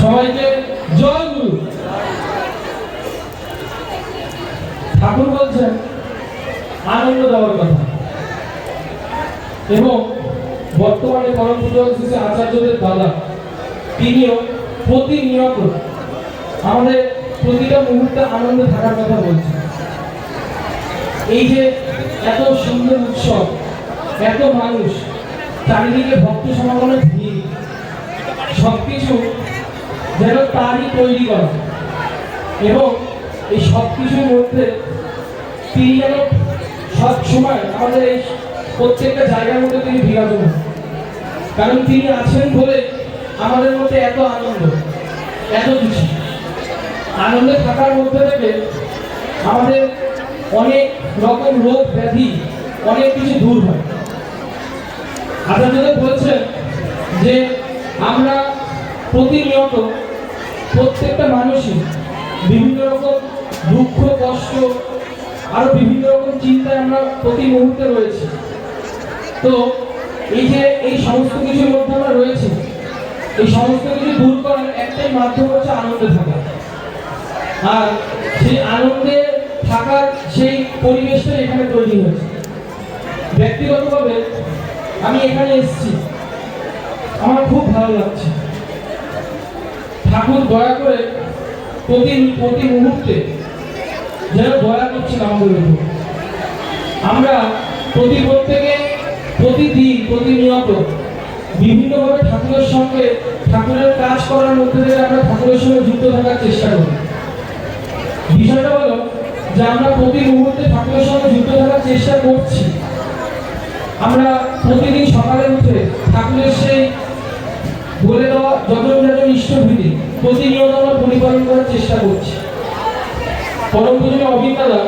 সবাইকে জয় গুরু। ঠাকুর বলছেন আনন্দ দেওয়ার কথা, এবং বর্তমানে পরম পূজ্য শ্রী আচার্যদের দাদা তিনিও প্রতিনিয়ত আমাদের প্রতিটা মুহূর্তে আনন্দে থাকার কথা বলছেন। এই যে এত সুন্দর উৎসব, এত মানুষ, চারিদিকে ভক্ত সমাগমের ভিড়, সবকিছু যেন তারই তৈরি করা, এবং এই সব কিছুর মধ্যে তিনি যেন সব সময় আমাদের এই প্রত্যেকটা জায়গার মধ্যে তিনি বিরাজমান। কারণ তিনি আছেন বলে আমাদের মধ্যে এত আনন্দ, এত কিছু আনন্দে থাকার মধ্যে থেকে আমাদের অনেক রকম রোগ ব্যাধি অনেক কিছু দূর হয়। আচার্যদেব বলছেন যে আমরা প্রতিনিয়ত প্রত্যেকটা মানুষই বিভিন্ন রকম দুঃখ কষ্ট আরো বিভিন্ন রকম চিন্তায় আমরা প্রতি মুহূর্তে রয়েছি। তো এই যে এই সমস্ত কিছুর মধ্যে আমরা রয়েছি, এই সমস্ত কিছু দূর করার একটাই মাধ্যম হচ্ছে আনন্দে থাকা। আর সেই আনন্দে থাকার সেই পরিবেশটা এখানে তৈরি হয়েছে। ব্যক্তিগতভাবে আমি এখানে এসেছি, আমার খুব ভালো লাগছে। ঠাকুর দয়া করে প্রতি মুহূর্তে যেন দয়া করছেন আমাদের উপর। আমরা প্রত্যেকে প্রতিদিন প্রতিনিয়ত বিভিন্নভাবে ঠাকুরের সঙ্গে ঠাকুরের কাজ করার মধ্যে থেকে আমরা ঠাকুরের সঙ্গে যুক্ত থাকার চেষ্টা করি। বিষয়টা হলো যে আমরা প্রতি মুহূর্তে ঠাকুরের সঙ্গে যুক্ত থাকার চেষ্টা করছি। আমরা প্রতিদিন সকালে উঠে ঠাকুরের সেই বলে দেওয়া যত ইষ্টভীতি প্রতিনিয়ত আমরা পরিপালন করার চেষ্টা করছি। পরম পূজ্য অভিজ্ঞতা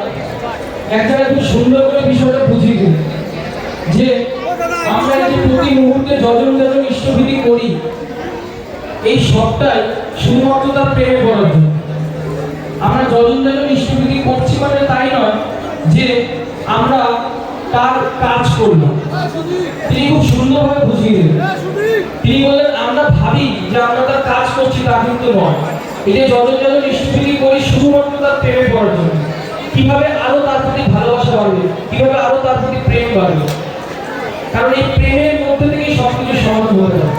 এক জায়গায় খুব সুন্দর করে বিষয়টা বুঝিয়ে দিল যে আমরা যে প্রতি মুহূর্তে যজন ইষ্টভীতি করি, এই সবটাই শুধুমাত্র তার প্রেমে করার জন্য। আমরা যজন ইষ্টভীতি করছি মানে তাই নয় যে আমরা তার কাজ করলাম। তিনি খুব সুন্দরভাবে বুঝিয়ে দিলেন। তিনি বললেন আমরা ভাবি যে আমরা তার কাজ করছি, তা কিন্তু নয়। এই যে যজন ইষ্টভীতি করি শুধুমাত্র তার প্রেমে পড়ার জন্য। কিভাবে আরো তার প্রতি ভালোবাসা বাড়বে, কিভাবে আরো তার প্রতি প্রেম বাড়বে, কারণ এই প্রেমের মধ্যে থেকেই সবকিছু সমাধান হয়ে যাবে।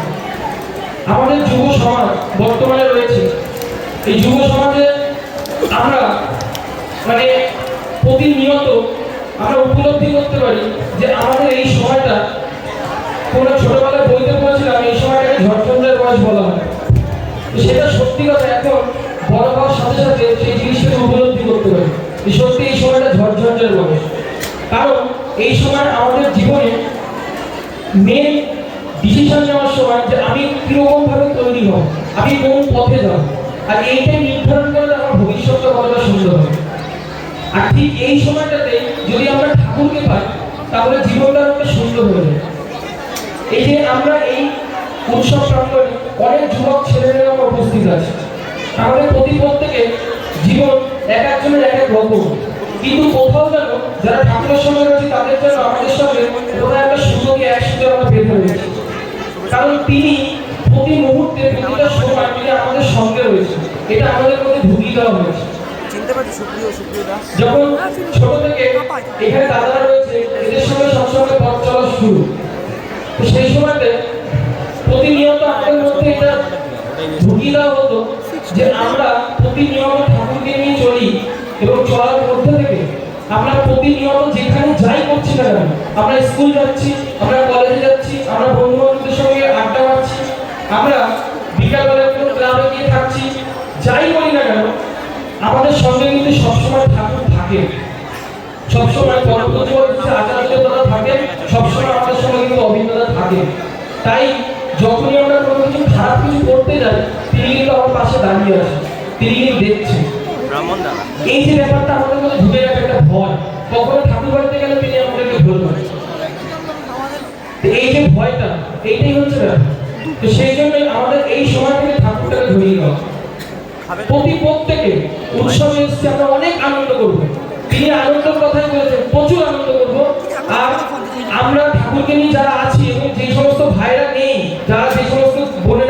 আমাদের যুব সমাজ বর্তমানে রয়েছে, এই যুব সমাজে আমরা মানে প্রতিনিয়ত আমরা উপলব্ধি করতে পারি যে আমাদের এই সময়টা, কোনো ছোটবেলায় বইতে পড়েছিলাম এই সময়টাকে ঝড়ঝঞ্ঝের বয়স বলা হয়। সেটা সত্যি কথা, এখন বড় হওয়ার সাথে সাথে সেই জিনিসটাকে উপলব্ধি করতে পারি যে সত্যি এই সময়টা ঝড়ঝঞ্ঝের বয়স। কারণ এই সময় আমাদের জীবনে মেন ডিসিশন নেওয়ার সময় যে আমি কিরকম ভাবে তৈরি হব, আমি কোন পথে যাব, আর এইটাই নির্ধারণ করে আমার ভবিষ্যৎটা কতটা সুন্দর হবে। আর ঠিক এই সময়টাতে যদি আমরা ঠাকুরকে পাই তাহলে জীবনটা অনেক সুন্দর হয়ে যাবে। এই যে আমরা এই উৎসব প্রাঙ্গণে অনেক যুবক ছেলেমেয়েরা আমরা উপস্থিত আছে। আমাদের প্রত্যেকে জীবন এক একজনের এক এক রকম, কিন্তু কোথাও যেন যারা ঠাকুরের সঙ্গে রয়েছে তাদের জন্য আমাদের সঙ্গে কোথাও একটা সুযোগে একসাথে আমরা বেঁধে রয়েছি। কারণ তিনি প্রতি মুহূর্তে প্রতিটা সময় তিনি আমাদের সঙ্গে রয়েছে, এটা আমাদের মধ্যে ঢুকিয়ে দেওয়া হয়েছে। যখন ছোট থেকে এখানে দাদারা রয়েছে, এদের সঙ্গে সবসময় পথ চলা শুরু, তো সেই সময়তে প্রতিনিয়ত আমাদের মধ্যে এটা ঢুকিয়ে দেওয়া হতো যে আমরা প্রতিনিয়ত ঠাকুরকে নিয়ে চলি, এবং চলার মধ্যে থেকে আমরা প্রতিনিয়ত যেখানে যাই করছি না কেন, আমরা স্কুল যাচ্ছি, আমরা কলেজে যাচ্ছি, আমরা বন্ধু বান্ধবদের সঙ্গে আড্ডা মারছি, আমরা বিকালবেলা কোনো ক্লাবে গিয়ে থাকছি, যাই করি না কেন আমাদের সঙ্গে কিন্তু সবসময় ঠাকুর থাকে। সবসময় পরম পূজ্য আচার্যরা থাকে, সবসময় আমাদের সঙ্গে কিন্তু অভিজ্ঞতা থাকে। তাই যখনই আমরা কোনো কিছু খারাপ কিছু করতে যাই তিনি কিন্তু আমার পাশে দাঁড়িয়ে আছে, তিনি কিন্তু দেখছেন। এই যে ব্যাপারটা আমাদের মধ্যে ঢুকে গেছে একটা ভয়, কখনো ঠাকুর বাড়িতে গেলে তিনি আমাদেরকে ধরবেন, এই যে ভয়টা এইটাই হচ্ছে ব্যাপার। তো সেই জন্যই আমাদের এই সময় থেকে ঠাকুরটাকে ধরিয়ে দেওয়া। প্রত্যেকে উৎসবে এসে আমরা অনেক আনন্দ করবো, তিনি আনন্দের কথাই বলেছেন, প্রচুর আনন্দ করবো। আর আমরা ঠাকুরকে নিয়ে যারা আছি এবং যে সমস্ত ভাইরা নেই, যারা যে সমস্ত বোনের